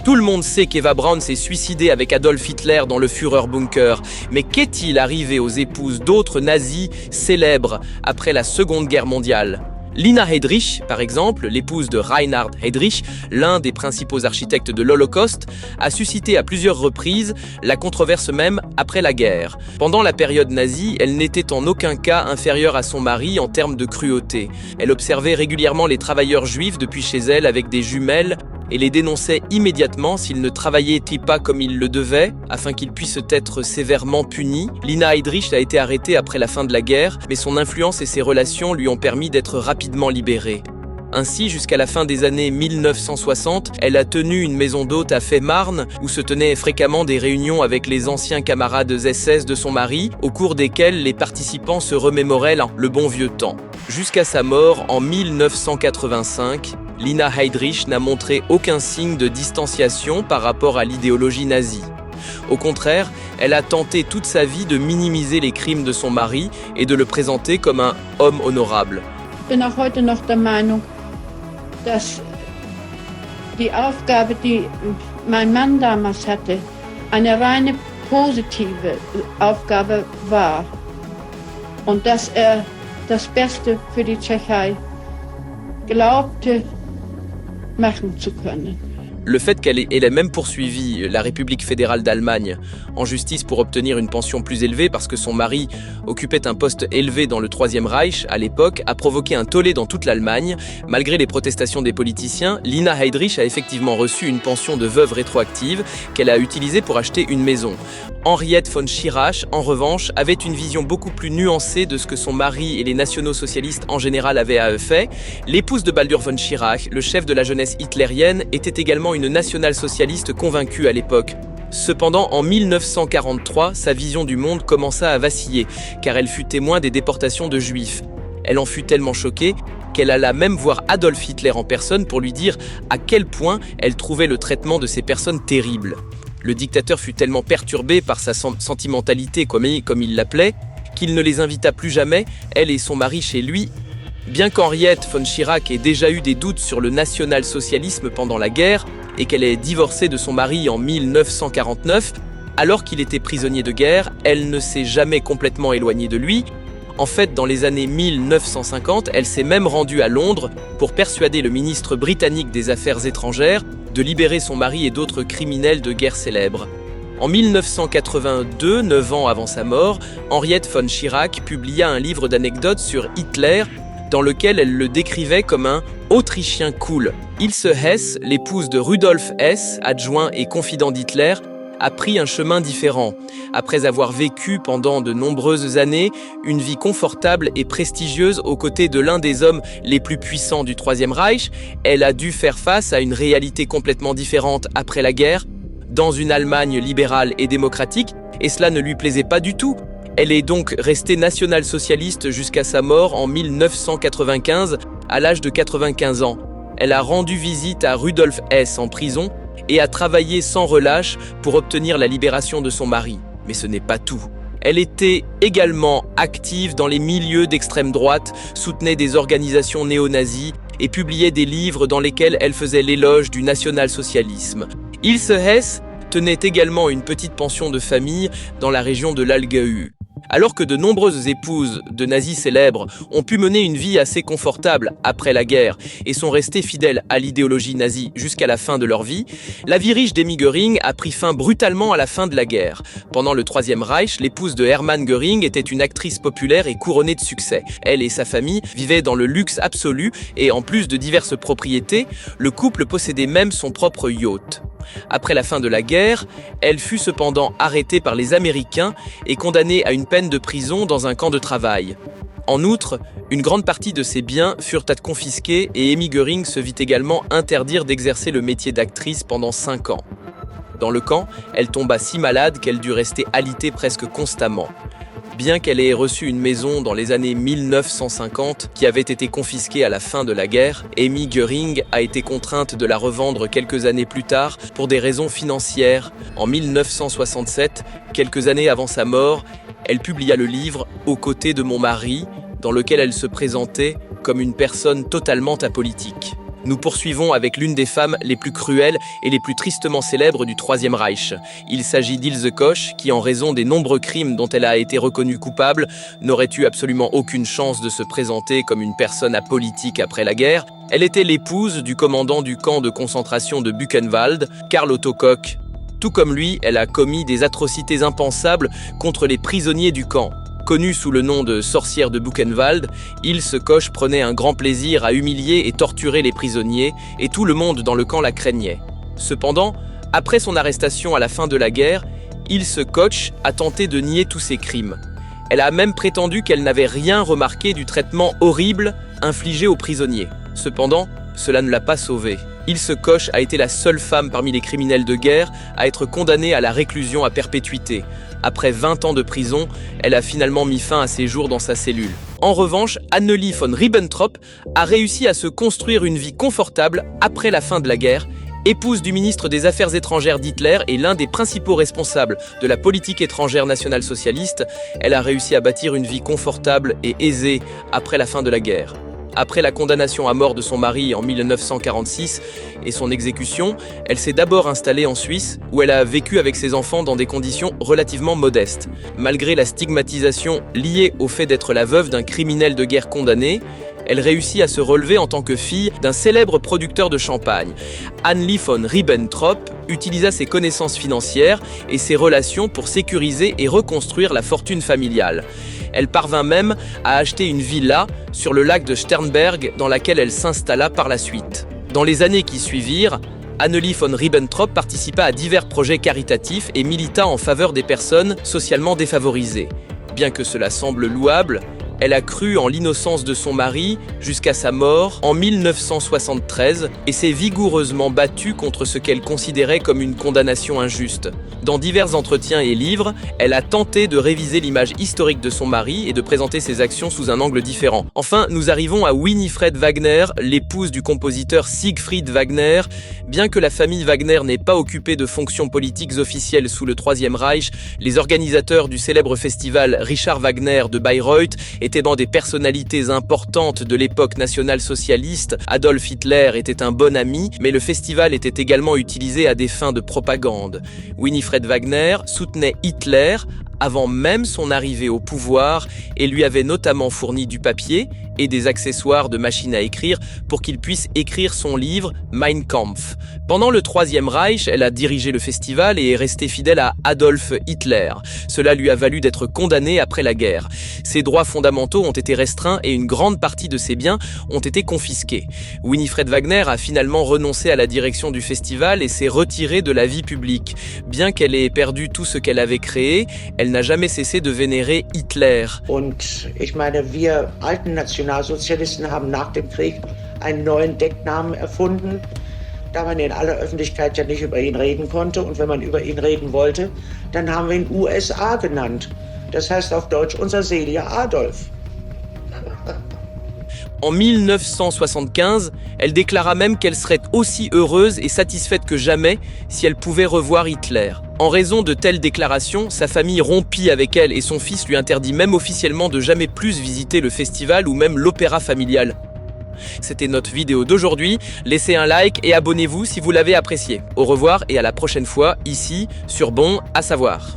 Tout le monde sait qu'Eva Braun s'est suicidée avec Adolf Hitler dans le Führerbunker, mais qu'est-il arrivé aux épouses d'autres nazis célèbres après la Seconde Guerre mondiale? Lina Heydrich, par exemple, l'épouse de Reinhard Heydrich, l'un des principaux architectes de l'Holocauste, a suscité à plusieurs reprises la controverse même après la guerre. Pendant la période nazie, elle n'était en aucun cas inférieure à son mari en termes de cruauté. Elle observait régulièrement les travailleurs juifs depuis chez elle avec des jumelles et les dénonçait immédiatement s'ils ne travaillaient pas comme ils le devaient, afin qu'ils puissent être sévèrement punis. Lina Heydrich a été arrêtée après la fin de la guerre, mais son influence et ses relations lui ont permis d'être rapidement libérée. Ainsi, jusqu'à la fin des années 1960, elle a tenu une maison d'hôte à Fehmarn, où se tenaient fréquemment des réunions avec les anciens camarades SS de son mari, au cours desquelles les participants se remémoraient le bon vieux temps. Jusqu'à sa mort en 1985, Lina Heydrich n'a montré aucun signe de distanciation par rapport à l'idéologie nazie. Au contraire, elle a tenté toute sa vie de minimiser les crimes de son mari et de le présenter comme un homme honorable. Ich bin auch heute noch der Meinung, dass die Aufgabe, die mein Mann damals hatte, eine reine positive Aufgabe war und dass das Beste für die Tschechei glaubte machen zu können. Le fait qu'elle ait même poursuivi la République fédérale d'Allemagne en justice pour obtenir une pension plus élevée parce que son mari occupait un poste élevé dans le Troisième Reich à l'époque a provoqué un tollé dans toute l'Allemagne. Malgré les protestations des politiciens, Lina Heydrich a effectivement reçu une pension de veuve rétroactive qu'elle a utilisée pour acheter une maison. Henriette von Schirach, en revanche, avait une vision beaucoup plus nuancée de ce que son mari et les nationaux-socialistes en général avaient fait. L'épouse de Baldur von Schirach, le chef de la jeunesse hitlérienne, était également une nationale-socialiste convaincue à l'époque. Cependant, en 1943, sa vision du monde commença à vaciller, car elle fut témoin des déportations de juifs. Elle en fut tellement choquée qu'elle alla même voir Adolf Hitler en personne pour lui dire à quel point elle trouvait le traitement de ces personnes terrible. Le dictateur fut tellement perturbé par sa sentimentalité, comme il l'appelait, qu'il ne les invita plus jamais, elle et son mari, chez lui. Bien qu'Henriette von Schirach ait déjà eu des doutes sur le national-socialisme pendant la guerre et qu'elle ait divorcé de son mari en 1949, alors qu'il était prisonnier de guerre, elle ne s'est jamais complètement éloignée de lui. En fait, dans les années 1950, elle s'est même rendue à Londres pour persuader le ministre britannique des Affaires étrangères de libérer son mari et d'autres criminels de guerre célèbres. En 1982, 9 ans avant sa mort, Henriette von Schirach publia un livre d'anecdotes sur Hitler dans lequel elle le décrivait comme un « Autrichien cool ». Ilse Hess, l'épouse de Rudolf Hess, adjoint et confident d'Hitler, a pris un chemin différent. Après avoir vécu pendant de nombreuses années une vie confortable et prestigieuse aux côtés de l'un des hommes les plus puissants du Troisième Reich, elle a dû faire face à une réalité complètement différente après la guerre, dans une Allemagne libérale et démocratique, et cela ne lui plaisait pas du tout. Elle est donc restée nationale-socialiste jusqu'à sa mort en 1995, à l'âge de 95 ans. Elle a rendu visite à Rudolf Hess en prison et a travaillé sans relâche pour obtenir la libération de son mari. Mais ce n'est pas tout. Elle était également active dans les milieux d'extrême droite, soutenait des organisations néo-nazies et publiait des livres dans lesquels elle faisait l'éloge du national-socialisme. Ilse Hess tenait également une petite pension de famille dans la région de l'Allgäu. Alors que de nombreuses épouses de nazis célèbres ont pu mener une vie assez confortable après la guerre et sont restées fidèles à l'idéologie nazie jusqu'à la fin de leur vie, la vie riche d'Emmy Göring a pris fin brutalement à la fin de la guerre. Pendant le Troisième Reich, l'épouse de Hermann Göring était une actrice populaire et couronnée de succès. Elle et sa famille vivaient dans le luxe absolu et en plus de diverses propriétés, le couple possédait même son propre yacht. Après la fin de la guerre, elle fut cependant arrêtée par les Américains et condamnée à une peine de prison dans un camp de travail. En outre, une grande partie de ses biens furent confisqués et Emmy Göring se vit également interdire d'exercer le métier d'actrice pendant 5 ans. Dans le camp, elle tomba si malade qu'elle dut rester alitée presque constamment. Bien qu'elle ait reçu une maison dans les années 1950 qui avait été confisquée à la fin de la guerre, Emmy Göring a été contrainte de la revendre quelques années plus tard pour des raisons financières. En 1967, quelques années avant sa mort, elle publia le livre « Aux côtés de mon mari », dans lequel elle se présentait comme une personne totalement apolitique. Nous poursuivons avec l'une des femmes les plus cruelles et les plus tristement célèbres du Troisième Reich. Il s'agit d'Ilse Koch, qui en raison des nombreux crimes dont elle a été reconnue coupable, n'aurait eu absolument aucune chance de se présenter comme une personne apolitique après la guerre. Elle était l'épouse du commandant du camp de concentration de Buchenwald, Karl Otto Koch. Tout comme lui, elle a commis des atrocités impensables contre les prisonniers du camp. Connue sous le nom de sorcière de Buchenwald, Ilse Koch prenait un grand plaisir à humilier et torturer les prisonniers, et tout le monde dans le camp la craignait. Cependant, après son arrestation à la fin de la guerre, Ilse Koch a tenté de nier tous ses crimes. Elle a même prétendu qu'elle n'avait rien remarqué du traitement horrible infligé aux prisonniers. Cependant, cela ne l'a pas sauvée. Ilse Koch a été la seule femme parmi les criminels de guerre à être condamnée à la réclusion à perpétuité. Après 20 ans de prison, elle a finalement mis fin à ses jours dans sa cellule. En revanche, Annelie von Ribbentrop a réussi à se construire une vie confortable après la fin de la guerre. Épouse du ministre des Affaires étrangères d'Hitler et l'un des principaux responsables de la politique étrangère nationale-socialiste, elle a réussi à bâtir une vie confortable et aisée après la fin de la guerre. Après la condamnation à mort de son mari en 1946 et son exécution, elle s'est d'abord installée en Suisse, où elle a vécu avec ses enfants dans des conditions relativement modestes. Malgré la stigmatisation liée au fait d'être la veuve d'un criminel de guerre condamné, elle réussit à se relever en tant que fille d'un célèbre producteur de champagne. Annelie von Ribbentrop utilisa ses connaissances financières et ses relations pour sécuriser et reconstruire la fortune familiale. Elle parvint même à acheter une villa sur le lac de Sternberg dans laquelle elle s'installa par la suite. Dans les années qui suivirent, Annelie von Ribbentrop participa à divers projets caritatifs et milita en faveur des personnes socialement défavorisées. Bien que cela semble louable, elle a cru en l'innocence de son mari jusqu'à sa mort en 1973 et s'est vigoureusement battue contre ce qu'elle considérait comme une condamnation injuste. Dans divers entretiens et livres, elle a tenté de réviser l'image historique de son mari et de présenter ses actions sous un angle différent. Enfin, nous arrivons à Winifred Wagner, l'épouse du compositeur Siegfried Wagner. Bien que la famille Wagner n'ait pas occupé de fonctions politiques officielles sous le Troisième Reich, les organisateurs du célèbre festival Richard Wagner de Bayreuth étaient dans des personnalités importantes de l'époque nationale-socialiste. Adolf Hitler était un bon ami, mais le festival était également utilisé à des fins de propagande. Winifred Wagner soutenait Hitler avant même son arrivée au pouvoir et lui avait notamment fourni du papier et des accessoires de machine à écrire pour qu'il puisse écrire son livre Mein Kampf. Pendant le Troisième Reich, elle a dirigé le festival et est restée fidèle à Adolf Hitler. Cela lui a valu d'être condamnée après la guerre. Ses droits fondamentaux ont été restreints et une grande partie de ses biens ont été confisqués. Winifred Wagner a finalement renoncé à la direction du festival et s'est retirée de la vie publique. Bien qu'elle ait perdu tout ce qu'elle avait créé, elle n'a jamais cessé de vénérer Hitler. Und ich meine, wir alten Nationalsozialisten haben nach dem Krieg einen neuen Decknamen erfunden, da man in aller Öffentlichkeit ja nicht über ihn reden konnte. Und wenn man über ihn reden wollte, dann haben wir ihn USA genannt. Das heißt auf Deutsch unser seliger Adolf. En 1975, elle déclara même qu'elle serait aussi heureuse et satisfaite que jamais si elle pouvait revoir Hitler. En raison de telles déclarations, sa famille rompit avec elle et son fils lui interdit même officiellement de jamais plus visiter le festival ou même l'opéra familial. C'était notre vidéo d'aujourd'hui, laissez un like et abonnez-vous si vous l'avez apprécié. Au revoir et à la prochaine fois, ici, sur Bon à savoir.